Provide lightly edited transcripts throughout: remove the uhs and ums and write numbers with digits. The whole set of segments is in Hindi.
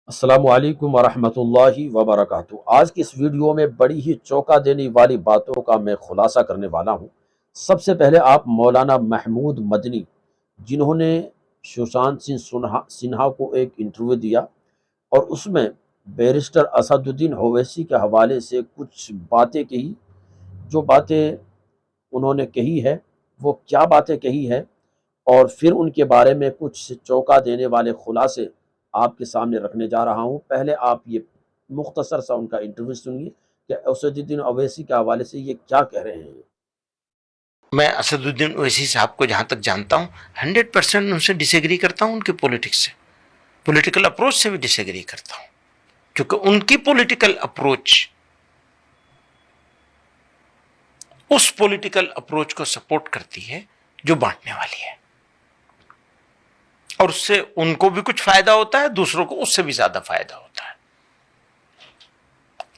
अस्सलामुअलैकुम वरहमतुल्लाहि वबरकातुहू। आज की इस वीडियो में बड़ी ही चौंका देने वाली बातों का मैं खुलासा करने वाला हूँ। सबसे पहले आप मौलाना महमूद मदनी, जिन्होंने सुशांत सिंह सिन्हा को एक इंटरव्यू दिया और उसमें बैरिस्टर असदुद्दीन ओवैसी के हवाले से कुछ बातें कही। जो बातें उन्होंने कही है वो क्या बातें कही है, और फिर उनके बारे में कुछ चौंका देने वाले खुलासे आपके सामने रखने जा रहा हूं। पहले आप ये मुख्तसर सा उनका इंटरव्यू सुनिए कि असदुद्दीन ओवैसी के हवाले से ये क्या कह रहे हैं। मैं असदुद्दीन ओवैसी साहब को जहां तक जानता हूं 100% उनसे डिसएग्री करता हूं। उनके पॉलिटिक्स से, पॉलिटिकल अप्रोच से भी डिसएग्री करता हूं, क्योंकि उनकी पॉलिटिकल अप्रोच उस पॉलिटिकल अप्रोच को सपोर्ट करती है जो बांटने वाली है, और उससे उनको भी कुछ फायदा होता है, दूसरों को उससे भी ज्यादा फायदा होता है।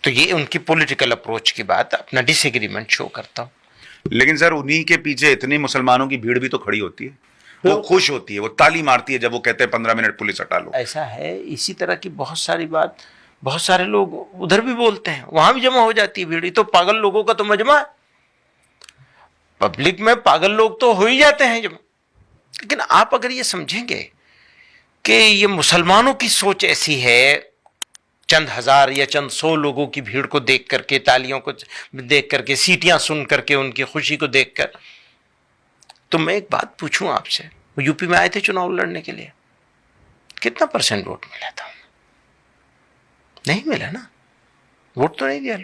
तो ये उनकी पॉलिटिकल अप्रोच की बात, अपना डिसएग्रीमेंट शो करता हूं। लेकिन सर, उन्हीं के पीछे इतनी मुसलमानों की भीड़ भी तो खड़ी होती है। वो खुश होती है, वो ताली मारती है जब वो कहते हैं 15 मिनट पुलिस हटा लो। ऐसा है, इसी तरह की बहुत सारी बात बहुत सारे लोग उधर भी बोलते हैं, वहां भी जमा हो जाती है भीड़। तो पागल लोगों का तो मजमा है, पब्लिक में पागल लोग तो हो ही जाते हैं जमा। लेकिन आप अगर ये समझेंगे कि ये मुसलमानों की सोच ऐसी है, चंद हजार या चंद 100 लोगों की भीड़ को देख करके, तालियों को देख करके, सीटियां सुन करके, उनकी खुशी को देखकर, तो मैं एक बात पूछूं आपसे, वो यूपी में आए थे चुनाव लड़ने के लिए, कितना % वोट मिला था? नहीं मिला ना, वोट तो नहीं दिया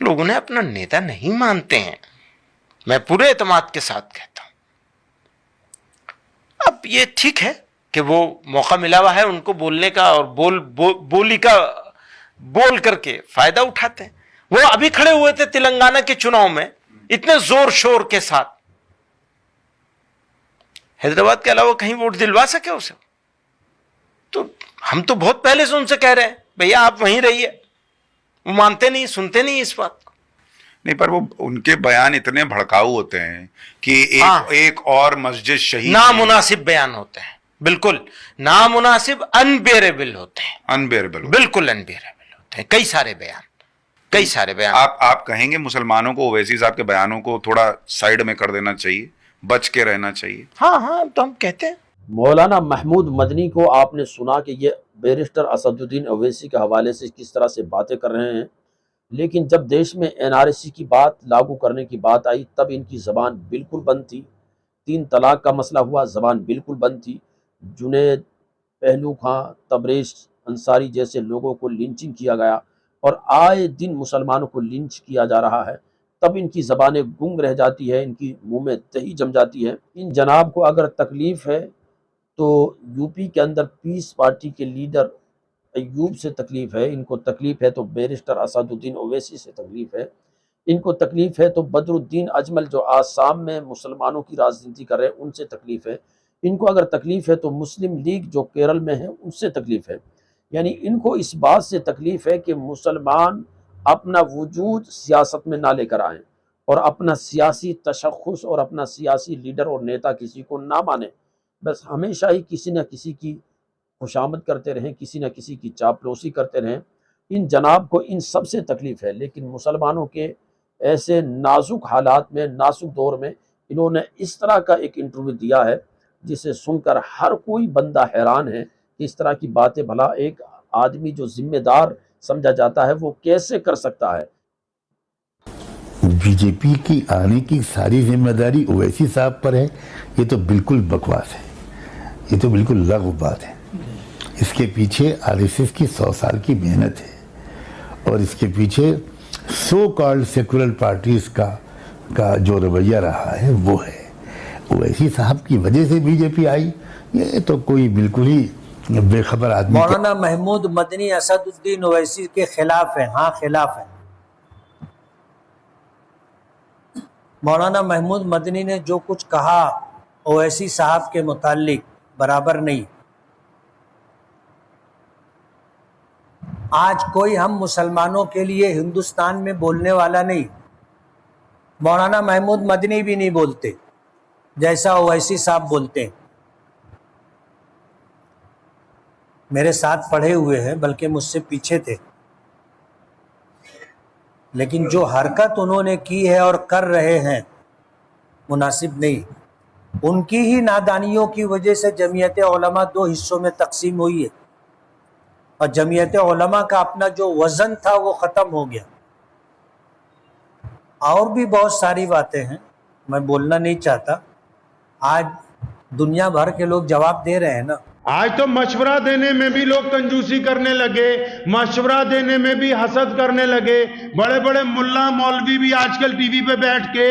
लोगों ने अपना नेता नहीं मानते हैं। मैं पूरे एतमाद के साथ कहता हूं। अब ये ठीक है कि वो मौका मिला हुआ है उनको बोलने का, और बोल करके फायदा उठाते हैं। वो अभी खड़े हुए थे तेलंगाना के चुनाव में इतने जोर शोर के साथ, हैदराबाद के अलावा कहीं वोट दिलवा सके उसे? तो हम तो बहुत पहले से उनसे कह रहे हैं, भैया आप वहीं रहिए। वो मानते नहीं, सुनते नहीं इस बात को। नहीं, पर वो उनके बयान इतने भड़काऊ होते हैं कि एक और मस्जिद शहीद, नामुनासिब बयान होते हैं, बिल्कुल नामुनासिब, अनबेरेबल होते हैं, अनबेरेबल, बिल्कुल अनबेरेबल होते हैं। कई सारे बयान। आप कहेंगे मुसलमानों को ओवैसी साहब के बयानों को थोड़ा साइड में कर देना चाहिए, बच के रहना चाहिए? हाँ, तो हम कहते हैं। मौलाना महमूद मदनी को आपने सुना कि ये बैरिस्टर असदुद्दीन ओवैसी के हवाले से किस तरह से बातें कर रहे हैं, लेकिन जब देश में एनआरसी की बात लागू करने की बात आई तब इनकी ज़बान बिल्कुल बंद थी। 3 तलाक का मसला हुआ, ज़बान बिल्कुल बंद थी। जुनैद, पहलू खां, तबरेज़ अंसारी जैसे लोगों को लिंचिंग किया गया और आए दिन मुसलमानों को लिंच किया जा रहा है, तब इनकी ज़बानें गुंग रह जाती है, इनकी मुंह में दही जम जाती है। इन जनाब को अगर तकलीफ़ है तो यूपी के अंदर पीस पार्टी के लीडर अय्यूब से तकलीफ़ है, इनको तकलीफ़ है तो बैरिस्टर असदुद्दीन ओवैसी से तकलीफ़ है, इनको तकलीफ़ है तो बदरुद्दीन अजमल जो आसाम में मुसलमानों की राजनीति कर रहे हैं उनसे तकलीफ़ है, इनको अगर तकलीफ़ है तो मुस्लिम लीग जो केरल में है उससे तकलीफ़ है। यानी इनको इस बात से तकलीफ़ है कि मुसलमान अपना वजूद सियासत में ना लेकर आएँ और अपना सियासी तशख़्ख़ुस और अपना सियासी लीडर और नेता किसी को ना माने। बस हमेशा ही किसी न किसी की खुशामद करते रहें, किसी न किसी की चापलूसी करते रहें। इन जनाब को इन सब से तकलीफ़ है, लेकिन मुसलमानों के ऐसे नाजुक हालात में, नाजुक दौर में इन्होंने इस तरह का एक इंटरव्यू दिया है जिसे सुनकर हर कोई बंदा हैरान है कि इस तरह की बातें भला एक आदमी जो ज़िम्मेदार समझा जाता है वो कैसे कर सकता है। बीजेपी की आने की सारी जिम्मेदारी ओवैसी साहब पर है, ये तो बिल्कुल बकवास है, ये तो बिल्कुल लघु बात है। इसके पीछे आरएसएस की 100 साल की मेहनत है और इसके पीछे सो कॉल्ड सेकुलर पार्टीज का जो रवैया रहा है वो है। ओवैसी साहब की वजह से बीजेपी आई, ये तो कोई बिल्कुल ही बेखबर आदमी। मौलाना महमूद मदनी असदुद्दीन ओवैसी के खिलाफ है। हाँ, खिलाफ है। मौलाना महमूद मदनी ने जो कुछ कहा ओवैसी साहब के मुताल्लिक बराबर नहीं। आज कोई हम मुसलमानों के लिए हिंदुस्तान में बोलने वाला नहीं, मौलाना महमूद मदनी भी नहीं बोलते जैसा ओवैसी साहब बोलते हैं। मेरे साथ पढ़े हुए हैं, बल्कि मुझसे पीछे थे, लेकिन जो हरकत उन्होंने की है और कर रहे हैं मुनासिब नहीं। उनकी ही नादानियों की वजह से जमीयत उलमा दो हिस्सों में तकसीम हुई है और जमीयत उलमा का अपना जो वज़न था वो ख़त्म हो गया। और भी बहुत सारी बातें हैं, मैं बोलना नहीं चाहता। आज दुनिया भर के लोग जवाब दे रहे हैं ना। आज तो मशवरा देने में भी लोग कंजूसी करने लगे, मशवरा देने में भी हसद करने लगे। बड़े बड़े मुल्ला मौलवी भी आजकल टीवी पे बैठ के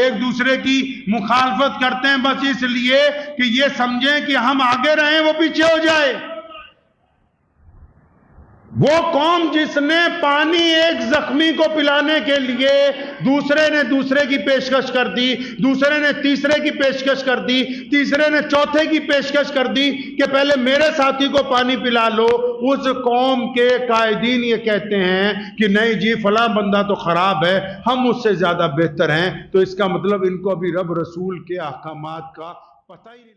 एक दूसरे की मुखालफत करते हैं, बस इसलिए कि ये समझें कि हम आगे रहें, वो पीछे हो जाए। वो कौम जिसने पानी एक जख्मी को पिलाने के लिए दूसरे ने दूसरे की पेशकश कर दी, दूसरे ने तीसरे की पेशकश कर दी, तीसरे ने चौथे की पेशकश कर दी कि पहले मेरे साथी को पानी पिला लो, उस कौम के कायदीन ये कहते हैं कि नहीं जी फला बंदा तो खराब है, हम उससे ज्यादा बेहतर हैं। तो इसका मतलब इनको अभी रब रसूल के अहकामात का पता ही नहीं।